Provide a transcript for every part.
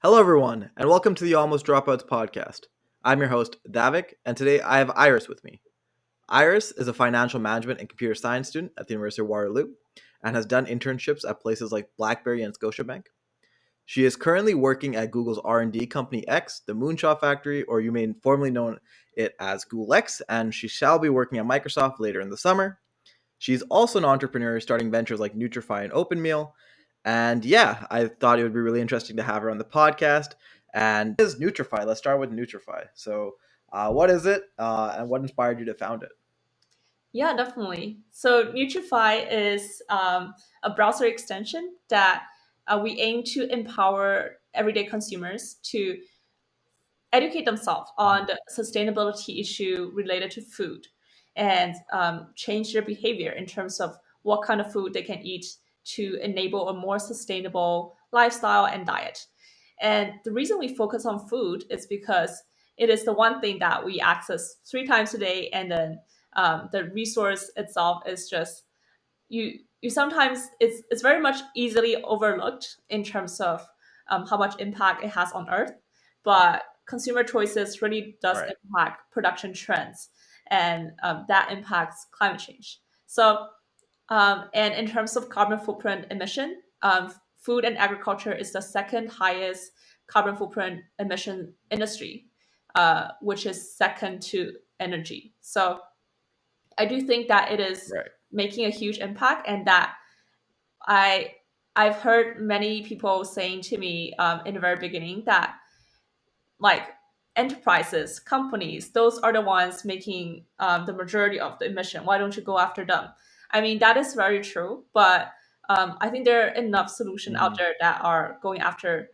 Hello, everyone, and welcome to the Almost Dropouts podcast. I'm your host, Daivik, and today I have Iris with me. Iris is a financial management and computer science student at the University of Waterloo and has done internships at places like BlackBerry and Scotiabank. She is currently working at Google's R&D company X, the Moonshot Factory, or you may formerly know it as Google X, and she shall be working at Microsoft later in the summer. She's also an entrepreneur starting ventures like Neutrify and OpenMeal. And yeah, I thought it would be really interesting to have her on the podcast. And what is Neutrify? Let's start with Neutrify. So, what is it and what inspired you to found it? Yeah, definitely. So Neutrify is a browser extension that we aim to empower everyday consumers to educate themselves on the sustainability issue related to food and change their behavior in terms of what kind of food they can eat to enable a more sustainable lifestyle and diet. And the reason we focus on food is because it is the one thing that we access three times a day, and then the resource itself is just you sometimes it's very much easily overlooked in terms of how much impact it has on earth, but consumer choices really does Right. impact production trends, and that impacts climate change. So and in terms of carbon footprint emission, food and agriculture is the second highest carbon footprint emission industry, which is second to energy. So I do think that it is Right. making a huge impact, and that I I've heard many people saying to me in the very beginning that like enterprises, companies, those are the ones making the majority of the emission. Why don't you go after them? I mean, that is very true, but I think there are enough solutions out Hmm. there that are going after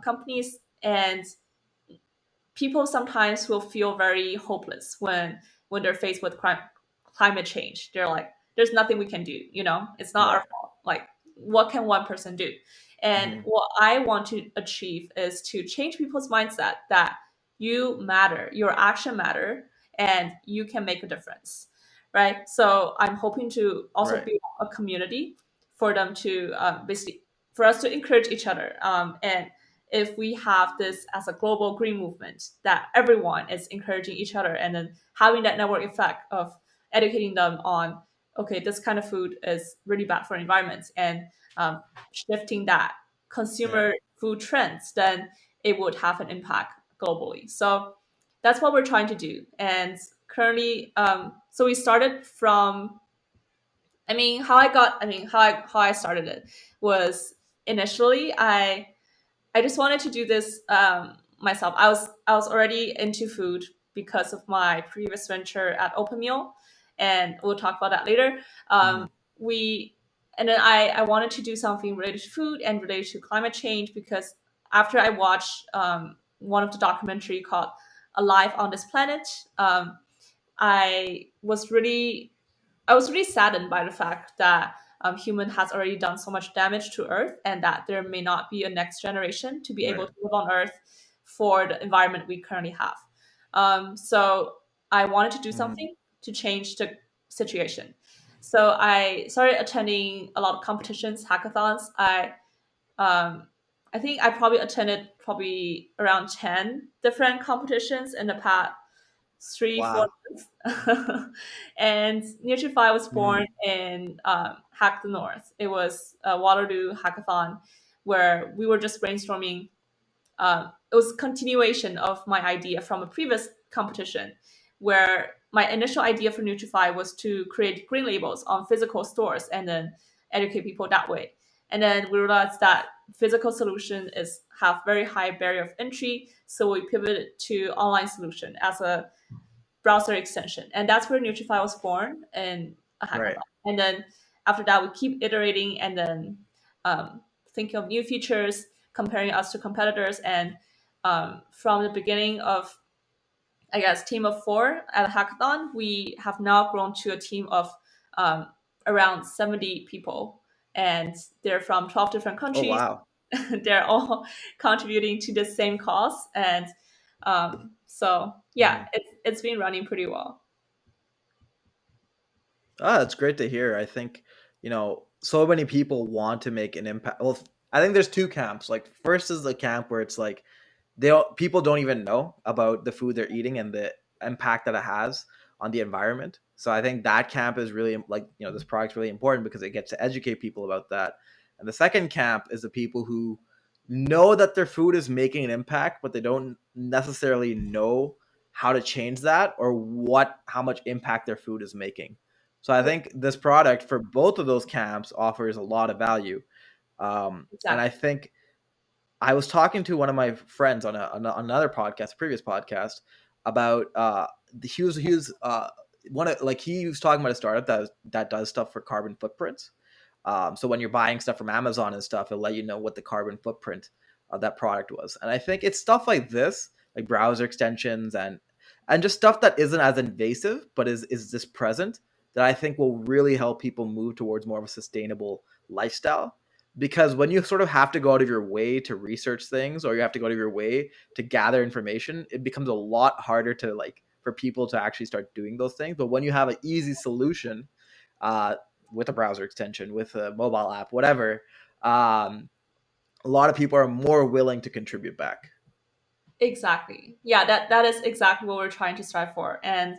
companies, and people sometimes will feel very hopeless when they're faced with climate change. They're like, there's nothing we can do, it's not our Right. fault. Like, what can one person do? And Hmm. what I want to achieve is to change people's mindset that you matter, your action matter, and you can make a difference, right? So I'm hoping to also Right. build a community for them to basically for us to encourage each other, and if we have this as a global green movement that everyone is encouraging each other, and then having that network effect of educating them on, okay, this kind of food is really bad for environment, and shifting that Yeah. consumer food trends, then it would have an impact globally. So that's what we're trying to do. And currently, so we started from, how I started it was, initially I just wanted to do this myself. I was already into food because of my previous venture at OpenMeal, and we'll talk about that later. Hmm. We and then I wanted to do something related to food and related to climate change, because after I watched one of the documentary called "Alive on This Planet," I was really I was really saddened by the fact that human has already done so much damage to Earth, and that there may not be a next generation to be able Right. to live on Earth for the environment we currently have. So I wanted to do Hmm. something to change the situation. So I started attending a lot of competitions, hackathons. Um, I think I probably attended probably around 10 different competitions in the past 3 4 Wow. months. And Nutrify was Hmm. born in Hack the North. It was a Waterloo hackathon where we were just brainstorming. It was a continuation of my idea from a previous competition, where my initial idea for Nutrify was to create green labels on physical stores and then educate people that way. And then we realized that physical solution is have very high barrier of entry, so we pivoted to online solution as a browser extension. And that's where Nutrify was born in a hackathon. Right. And then after that, we keep iterating, and then thinking of new features, comparing us to competitors. And from the beginning of, I guess, team of four at a hackathon, we have now grown to a team of um, around 70 people. And they're from 12 different Oh, countries. wow. They're all contributing to the same cause. And so, yeah, it's been running pretty well. Ah, that's great to hear. I think, so many people want to make an impact. Well, I think there's two camps. Like first is the camp where it's like people don't even know about the food they're eating and the impact that it has on the environment. So I think that camp is really like, this product's really important because it gets to educate people about that. And the second camp is the people who know that their food is making an impact, but they don't necessarily know how to change that or how much impact their food is making. So I think this product for both of those camps offers a lot of value. And I Exactly. think I was talking to one of my friends on another podcast, a previous podcast, about one of like he was talking about a startup that does stuff for carbon footprints. So when you're buying stuff from Amazon and stuff, it'll let you know what the carbon footprint of that product was. And I think it's stuff like this, like browser extensions and just stuff that isn't as invasive, but is just present, that I think will really help people move towards more of a sustainable lifestyle. Because when you sort of have to go out of your way to research things, or you have to go out of your way to gather information, it becomes a lot harder to like for people to actually start doing those things. But when you have an easy solution, uh, with a browser extension, with a mobile app, whatever, a lot of people are more willing to contribute back. Exactly. Yeah, that is exactly what we're trying to strive for. And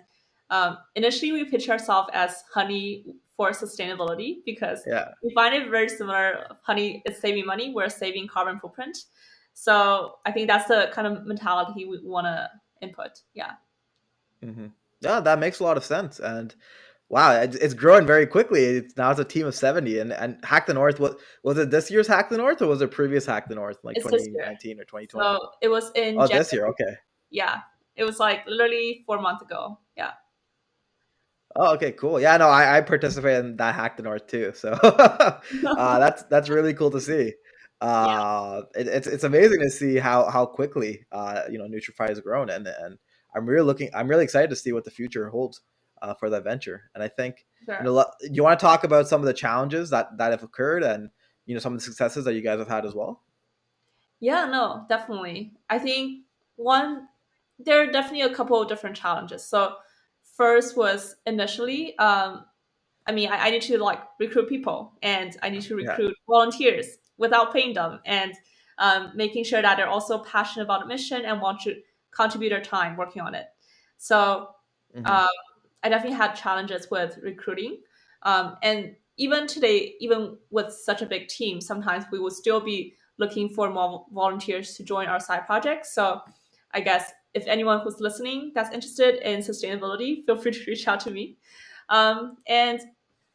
initially, we pitch ourselves as honey for sustainability because Yeah. we find it very similar. Honey is saving money, we're saving carbon footprint. So I think that's the kind of mentality we want to input. Yeah. hmm Yeah, that makes a lot of sense. And wow, it's growing very quickly. Now it's a team of 70. And Hack the North, was it this year's Hack the North or was it previous Hack the North, like It's this year. 2019 or 2020? So it was in Oh, this year. January. Okay. Yeah. It was like literally 4 months ago. Yeah. Oh, okay, cool. Yeah, no, I participated in that Hack the North too. So that's really cool to see. Yeah, It's amazing to see how quickly Nutrify has grown, and I'm really excited to see what the future holds for that venture. And I think sure. do you want to talk about some of the challenges that have occurred, and some of the successes that you guys have had as well? Yeah, no, definitely. I think one, there are definitely a couple of different challenges. So, first was initially, I mean, I need to like recruit people and I need to Yeah. recruit volunteers without paying them and making sure that they're also passionate about the mission and want to contribute their time working on it. So, hmm um, I definitely had challenges with recruiting. And even today, even with such a big team, sometimes we will still be looking for more volunteers to join our side projects. So I guess if anyone who's listening that's interested in sustainability, feel free to reach out to me. And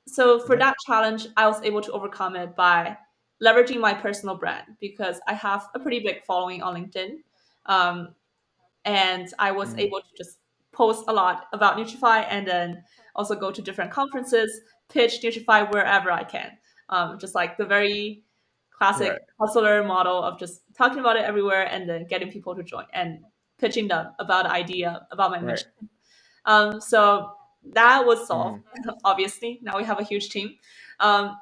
so for Yeah. that challenge, I was able to overcome it by leveraging my personal brand because I have a pretty big following on LinkedIn. Um, and I was hmm able to just post a lot about Nutrify and then also go to different conferences, pitch Nutrify wherever I can. Just like the very Right. classic hustler model of just talking about it everywhere and then getting people to join and pitching them about the idea, about my Right. mission. So that was solved, hmm obviously. Now we have a huge team. Um,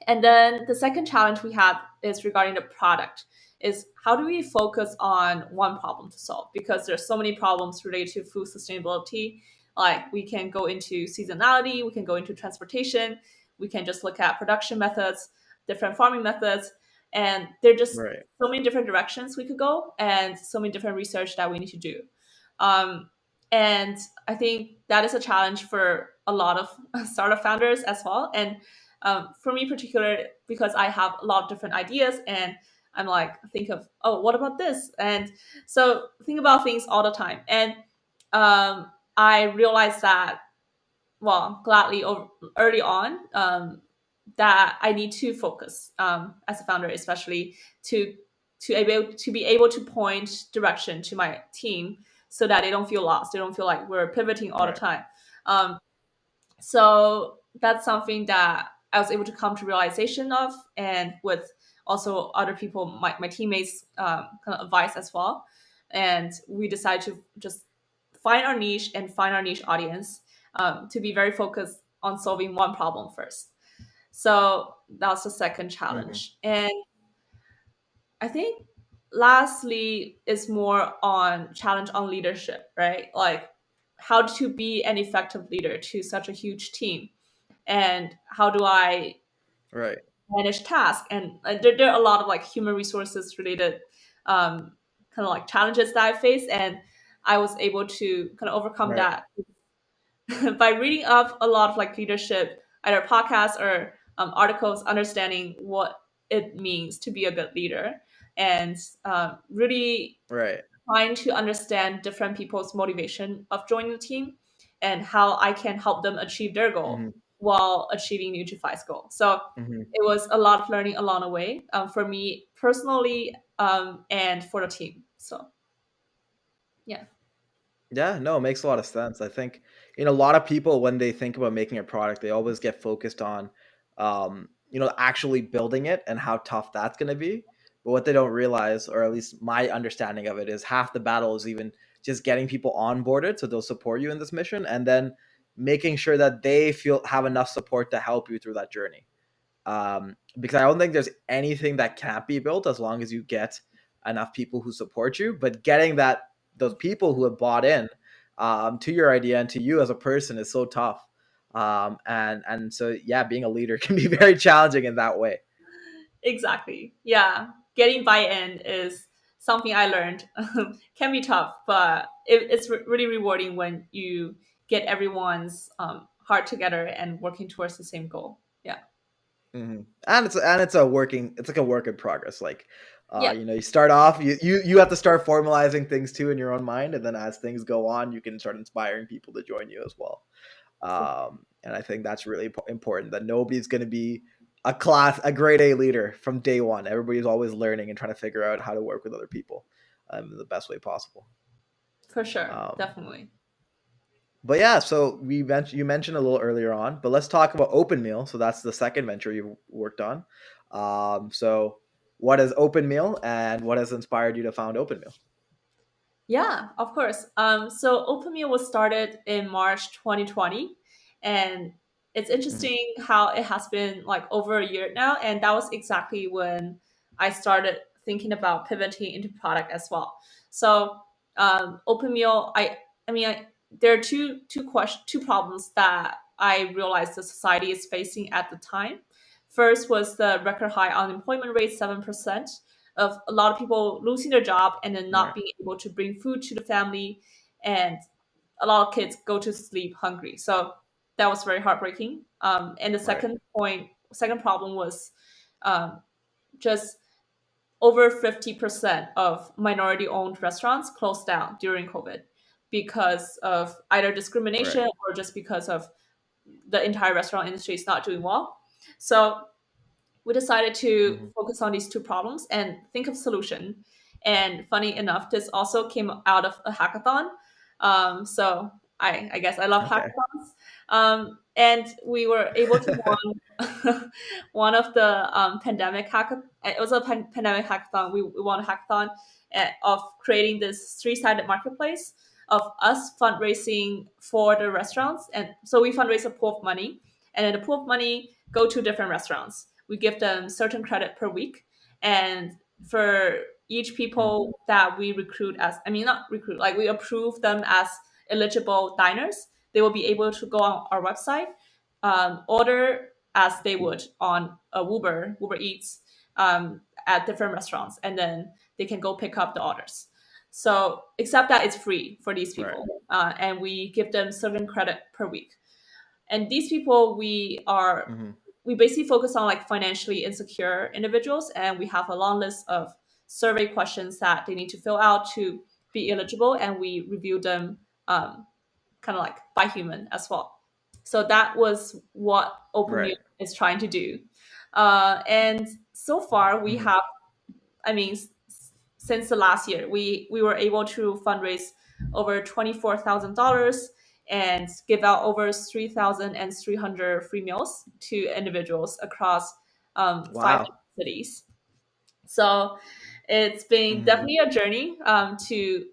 and then the second challenge we had is regarding the product is how do we focus on one problem to solve? Because there's so many problems related to food sustainability. Like we can go into seasonality, we can go into transportation, we can just look at production methods, different farming methods, and there are just Right. so many different directions we could go and so many different research that we need to do. Um, and I think that is a challenge for a lot of startup founders as well. And for me, particular, because I have a lot of different ideas, and I'm like, think of, oh, what about this? And so think about things all the time. And I realized that, well, gladly early on, that I need to focus as a founder, especially to be able to point direction to my team so that they don't feel lost. They don't feel like we're pivoting all the Right. time. Um, so that's something that I was able to come to realization of, and with also other people, my teammates, kind of advice as well. And we decided to just find our niche and find our niche audience, to be very focused on solving one problem first. So that's the second hmm challenge. And I think lastly is more on challenge on leadership, right? Like how to be an effective leader to such a huge team, and how do I Right. manage tasks. And there are a lot of like human resources related kind of like challenges that I faced, and I was able to kind of overcome Right. that by reading up a lot of like leadership, either podcasts or articles, understanding what it means to be a good leader, and really Right. trying to understand different people's motivation of joining the team and how I can help them achieve their goal Hmm. while achieving Nutrify's goal. So Hmm. it was a lot of learning along the way, for me personally, and for the team. So yeah, Yeah, no, it makes a lot of sense. I think, a lot of people, when they think about making a product, they always get focused on, actually building it and how tough that's going to be. But what they don't realize, or at least my understanding of it, is half the battle is even just getting people onboarded so they'll support you in this mission, and then making sure that they feel have enough support to help you through that journey. Because I don't think there's anything that can't be built as long as you get enough people who support you. But getting those people who have bought in, to your idea and to you as a person is so tough. And so yeah, being a leader can be very challenging in that way. exactly. Yeah, getting buy-in is something I learned can be tough, but it's really rewarding when you get everyone's heart together and working towards the same goal. Yeah. Hmm. And it's a working it's like a work in progress. Like, Yeah, you start off, you have to start formalizing things too in your own mind, and then as things go on, you can start inspiring people to join you as well. And I think that's really important, that nobody's going to be a grade A leader from day one. Everybody's always learning and trying to figure out how to work with other people, in the best way possible. for sure. Um, Definitely. but yeah, so you mentioned a little earlier on, but let's talk about OpenMeal. So that's the second venture you worked on. So what is OpenMeal, and what has inspired you to found OpenMeal? Yeah, of course. So OpenMeal was started in March 2020, and it's Hmm. interesting how it has been like over a year now, and that was exactly when I started thinking about pivoting into product as well. So OpenMeal, I mean, there are two problems that I realized the society is facing at the time. First was the record high unemployment rate, 7%, of a lot of people losing their job and then not Right. being able to bring food to the family, and a lot of kids go to sleep hungry. So that was very heartbreaking. And the Right. second problem was um, just over 50% of minority owned restaurants closed down during COVID because of either Right. discrimination or just because of the entire restaurant industry is not doing well. So we decided to Hmm. focus on these two problems and think of solution. And funny enough, this also came out of a hackathon. So I guess I love Okay. hackathons. And we were able to won one of the pandemic hackathon. It was a pandemic hackathon. We won a hackathon of creating this three-sided marketplace of us fundraising for the restaurants. And so we fundraise a pool of money, and then the pool of money go to different restaurants. We give them certain credit per week, and for each Mhm. people that we recruit as, I mean, not recruit, like we approve them as eligible diners, they will be able to go on our website, order as they would on a Uber Eats, at different restaurants, and then they can go pick up the orders. So except that it's free for these Right. people, and we give them certain credit per week. And these people, Hmm. we basically focus on like financially insecure individuals, and we have a long list of survey questions that they need to fill out to be eligible, and we review them, kind of like by human as well. So that was what OpenMeal Right. is trying to do. And so far we Hmm. have, I mean, since the last year, we were able to fundraise over $24,000 and give out over 3,300 free meals to individuals across five Wow. cities. So it's been Hmm. definitely a journey, to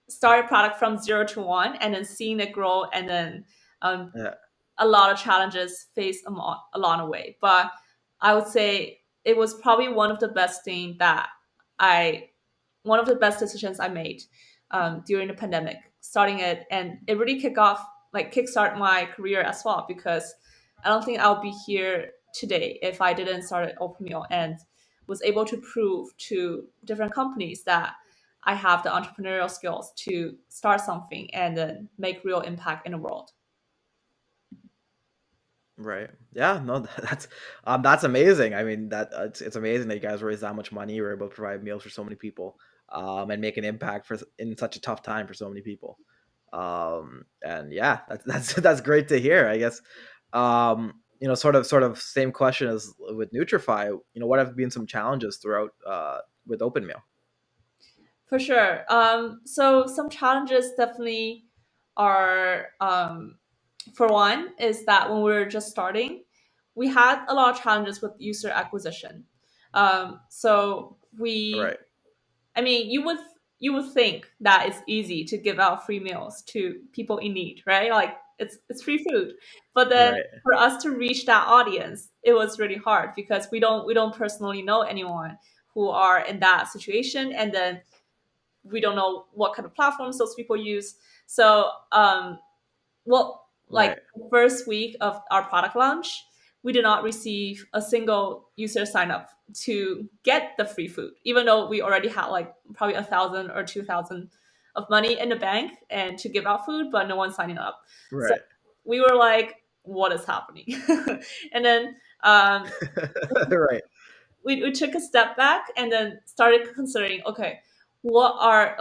start a product from zero to one, and then seeing it grow, and then um, Yeah. a lot of challenges faced along the way. But I would say it was probably I one of the best decisions I made, during the pandemic, starting it, and it really kickstart my career as well, because I don't think I'll be here today if I didn't start at OpenMeal and was able to prove to different companies that I have the entrepreneurial skills to start something and then make real impact in the world. Right. Yeah. No, that's amazing. I mean, it's amazing that you guys raised that much money. You were able to provide meals for so many people, and make an impact for in such a tough time for so many people. And yeah, that's great to hear. I guess, sort of same question as with Nutrify. What have been some challenges throughout with OpenMeal? For sure. So some challenges definitely are, for one, is that when we were just starting, we had a lot of challenges with user acquisition. So we Right. I mean, you would think that it's easy to give out free meals to people in need, right? Like it's free food. But then Right. for us to reach that audience, it was really hard because we don't personally know anyone who are in that situation, and then we don't know what kind of platforms those people use. So well, like Right. the first week of our product launch, we did not receive a single user sign up to get the free food, even though we already had like probably 1,000 or 2,000 of money in the bank and to give out food, but no one signing up. So Right. we were like, what is happening? And then Right. we took a step back and then started considering, okay, who are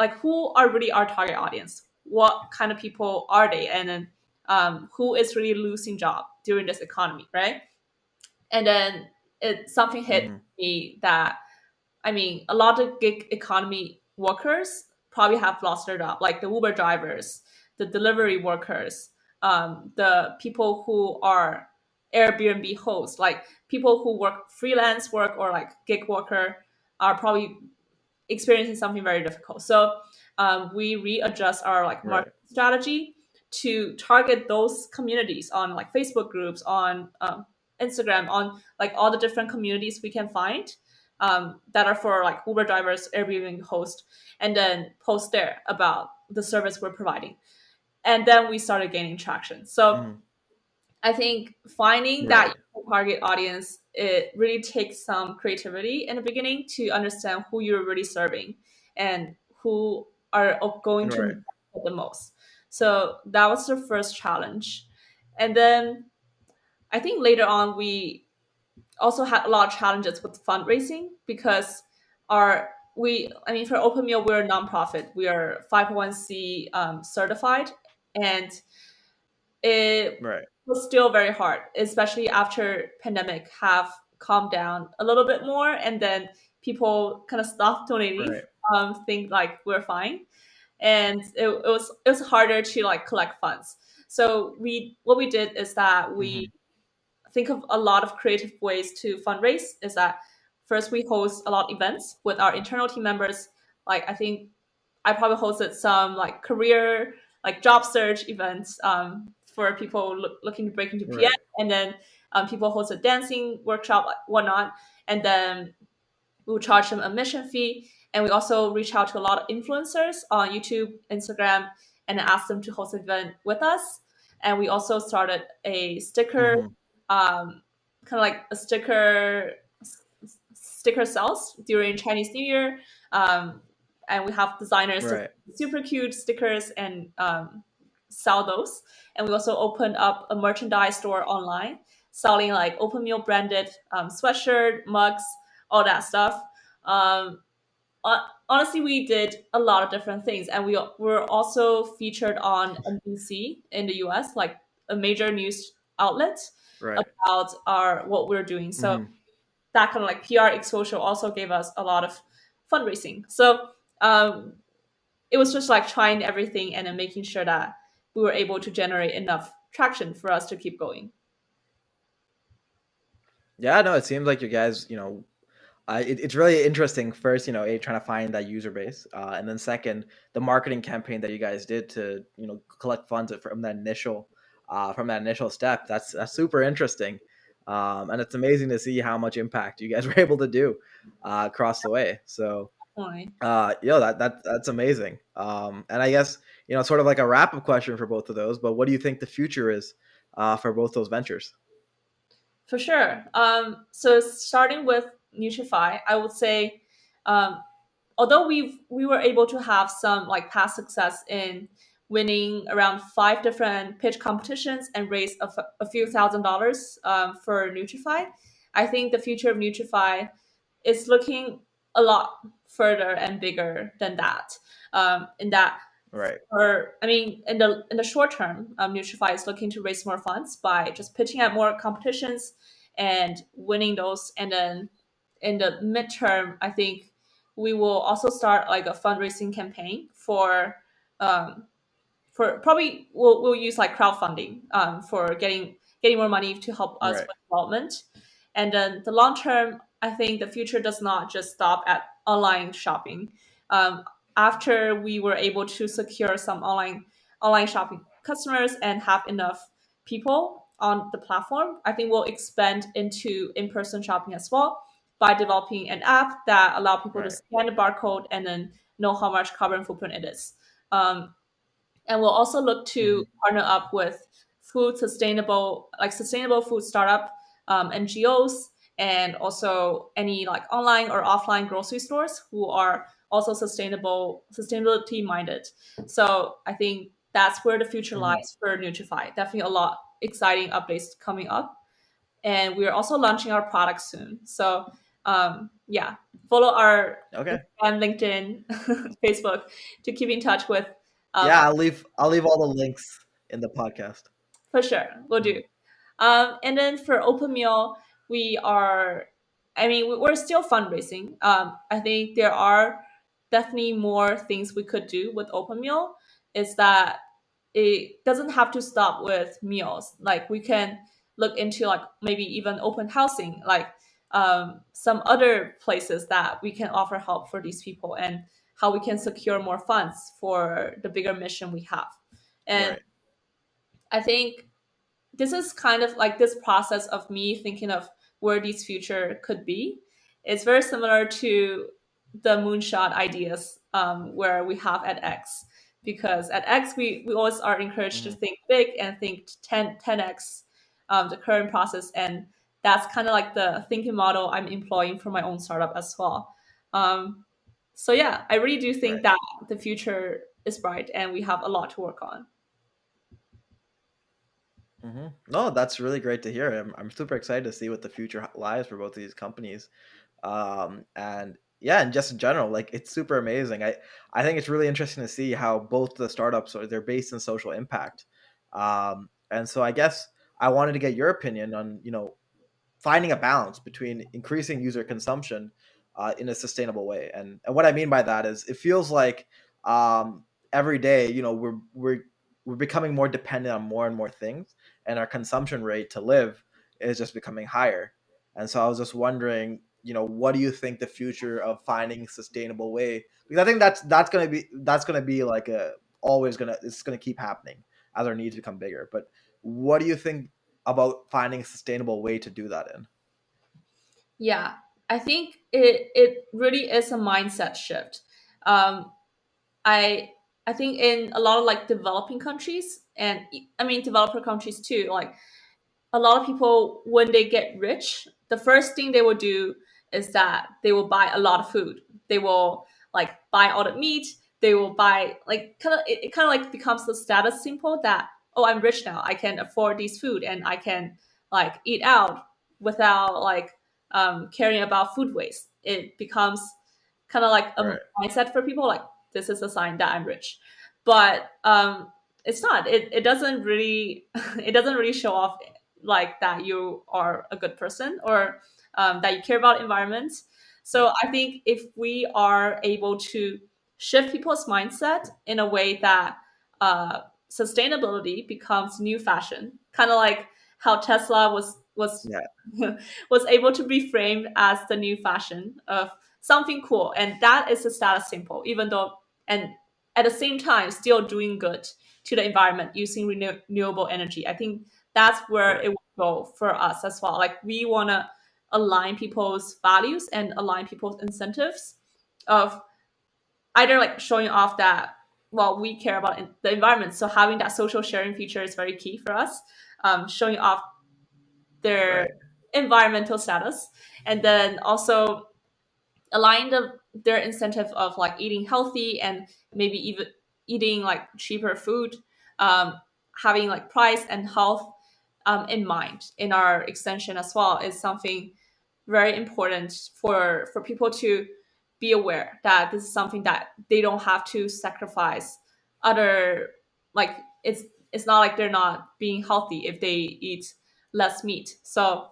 really our target audience, what kind of people are they, and then who is really losing job during this economy, right? And then something hit Hmm. me that, I mean, a lot of gig economy workers probably have lost their job, like the Uber drivers, the delivery workers, the people who are Airbnb hosts, like people who work freelance work or like gig worker are probably experiencing something very difficult. So we readjust our like Right. marketing strategy to target those communities on like Facebook groups, on Instagram, on like all the different communities we can find that are for like Uber drivers, Airbnb hosts, and then post there about the service we're providing. And then we started gaining traction. So Hmm. I think finding that Right. target audience, it really takes some creativity in the beginning to understand who you're really serving and who are going to Right. benefit the most. So that was the first challenge. And then I think later on we also had a lot of challenges with fundraising because I mean, for Open Meal, we're a nonprofit. We are 501c certified, and it Right. was still very hard, especially after pandemic have calmed down a little bit more, and then people kind of stopped donating, Right. think like we're fine, and it was harder to like collect funds. So what we did is that we Hmm. think of a lot of creative ways to fundraise. Is that first we host a lot of events with our internal team members. Like I think I probably hosted some like career, like job search events for people looking to break into PM, Right. and then people hosted dancing workshop, like, whatnot, and then we would charge them a admission fee. And we also reach out to a lot of influencers on YouTube, Instagram, and ask them to host an event with us. And we also started a sticker, Hmm. kind of like a sticker sales during Chinese New Year. Um, and we have designers to Right. super cute stickers and sell those. And we also opened up a merchandise store online selling like open meal branded sweatshirt, mugs, all that stuff. Um, Honestly, we did a lot of different things, and we were also featured on NBC in the US, like a major news outlet, Right. about our what we're doing. So Hmm. that kind of like PR exposure also gave us a lot of fundraising. So um, it was just like trying everything and then making sure that we were able to generate enough traction for us to keep going. Yeah, no, it seems like you guys, it's really interesting. First, trying to find that user base, and then second, the marketing campaign that you guys did to, collect funds from that initial step. That's super interesting, and it's amazing to see how much impact you guys were able to do across the way. So, Definitely. that's amazing. And I guess, sort of like a wrap up question for both of those. But what do you think the future is for both those ventures? For sure. So starting with Neutrify, I would say, um, although we were able to have some like past success in winning around 5 different pitch competitions and raise a few $1,000s for Neutrify, I think the future of Neutrify is looking a lot further and bigger than that. In that, Right. or I mean, in the short term, Nutrify is looking to raise more funds by just pitching at more competitions and winning those. And then in the midterm, I think we will also start like a fundraising campaign um, for probably we'll use like crowdfunding for getting more money to help us Right. with development. And then the long term, I think the future does not just stop at online shopping. um, After we were able to secure some online shopping customers and have enough people on the platform, I think we'll expand into in-person shopping as well by developing an app that allow people to Right. scan the barcode and then know how much carbon footprint it is. And we'll also look Hmm. to partner up with sustainable food startup NGOs, and also any like online or offline grocery stores who are also sustainability minded. So I think that's where the future Hmm. lies for Nutrify. Definitely a lot exciting updates coming up, and we're also launching our product soon. So yeah, follow our Okay. Instagram, LinkedIn, Facebook to keep in touch with. Um, Yeah, I'll leave all the links in the podcast. for sure, we'll do. Mhm. And then for OpenMeal, we are, I mean, we're still fundraising. I think there are definitely more things we could do with OpenMeal. Is that it doesn't have to stop with meals. Like we can look into like maybe even open housing, like some other places that we can offer help for these people and how we can secure more funds for the bigger mission we have. And Right. I think this is kind of like this process of me thinking of where these future could be. It's very similar to the moonshot ideas where we have at X, because at X we always are encouraged to Hmm. think big and think 10x the current process, and that's kind of like the thinking model I'm employing for my own startup as well. So yeah, I really do think Right. that the future is bright and we have a lot to work on. No, that's really great to hear. I'm super excited to see what the future lies for both of these companies. And yeah, and just in general, like it's super amazing. I think it's really interesting to see how both the startups are they're based in social impact. And so I guess I wanted to get your opinion on finding a balance between increasing user consumption in a sustainable way. And what I mean by that is it feels like every day, we're becoming more dependent on more and more things, and our consumption rate to live is just becoming higher. And so I was just wondering, what do you think the future of finding sustainable way? Because I think that's gonna be like a always gonna it's gonna keep happening as our needs become bigger. But what do you think about finding a sustainable way to do that in? Yeah, I think it really is a mindset shift. Um, I I think in a lot of like developing countries, and I mean developer countries too, like a lot of people when they get rich, the first thing they will do is that they will buy a lot of food. They will like buy all the meat. They will buy like it kind of like becomes the status symbol that, oh, I'm rich now, I can afford these food and I can like eat out without like caring about food waste. It becomes kind of like a Right. mindset for people, like this is a sign that I'm rich. But it's not, it doesn't really it doesn't really show off like that you are a good person, or that you care about environment. So I think if we are able to shift people's mindset in a way that uh, sustainability becomes new fashion, kind of like how Tesla was Yeah. was able to be framed as the new fashion of something cool, and that is a status symbol, even though, and at the same time still doing good to the environment using renewable energy. I think that's where Right. it will go for us as well. Like we want to align people's values and align people's incentives of either like showing off that, well, we care about the environment, so having that social sharing feature is very key for us. Showing off their Right. environmental status, and then also align their incentive of like eating healthy and maybe even eating like cheaper food, um, having like price and health in mind in our extension as well is something very important for people to be aware that this is something that they don't have to sacrifice other, like it's not like they're not being healthy if they eat less meat. So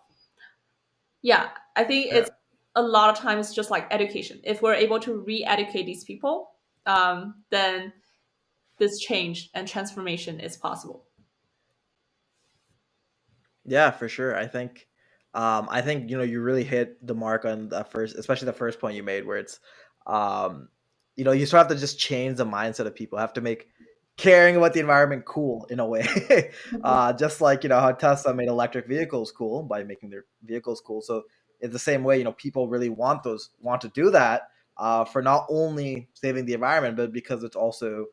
yeah, I think Yeah. it's a lot of times just like education. If we're able to re-educate these people, then this change and transformation is possible. Yeah, for sure. I think you really hit the mark on the first, especially the first point you made, where it's, um, you sort of have to just change the mindset of people. Have to make caring about the environment cool in a way, just like how Tesla made electric vehicles cool by making their vehicles cool. So in the same way, people really want to do that for not only saving the environment, but because it's also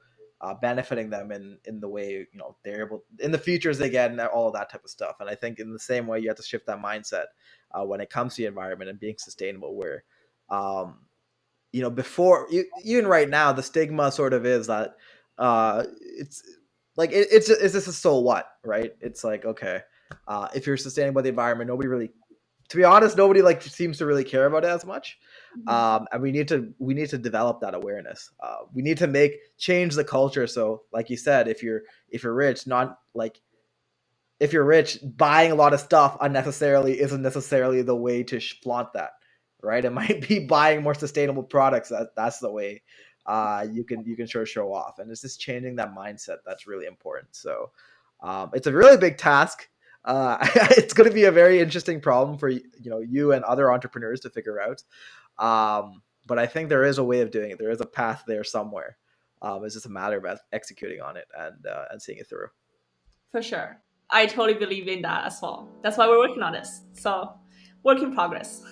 benefiting them in the way they're able in the futures they get and all of that type of stuff. And I think in the same way you have to shift that mindset when it comes to the environment and being sustainable. Where before even right now the stigma sort of is that it's like it's just a so what, right? It's like, okay, if you're sustainable the environment, nobody really, to be honest, nobody like seems to really care about it as much. And we need to develop that awareness. We need to change the culture. So, like you said, if you're rich, not like if you're rich, buying a lot of stuff unnecessarily isn't necessarily the way to flaunt that, right? It might be buying more sustainable products. That's the way you can sure show off. And it's just changing that mindset that's really important. So it's a really big task. It's going to be a very interesting problem for you and other entrepreneurs to figure out. But I think there is a way of doing it. There is a path there somewhere. It's just a matter of executing on it and seeing it through. For sure. I totally believe in that as well. That's why we're working on this. So, work in progress.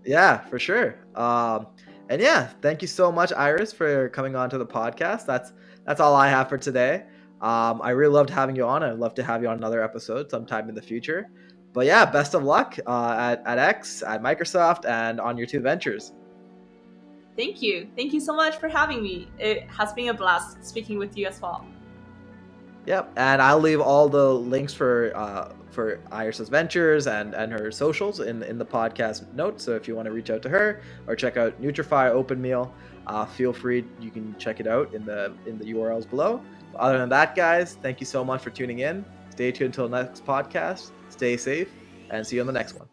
Yeah, for sure. And yeah, thank you so much, Iris, for coming on to the podcast. That's all I have for today. I really loved having you on. I'd love to have you on another episode sometime in the future. But yeah, best of luck at X, at Microsoft, and on your two ventures. Thank you. Thank you so much for having me. It has been a blast speaking with you as well. Yep, and I'll leave all the links for Iris's ventures and her socials in the podcast notes. So if you want to reach out to her or check out Neutrify OpenMeal, feel free. You can check it out in the URLs below. But other than that, guys, thank you so much for tuning in. Stay tuned until the next podcast. Stay safe, and see you on the next one.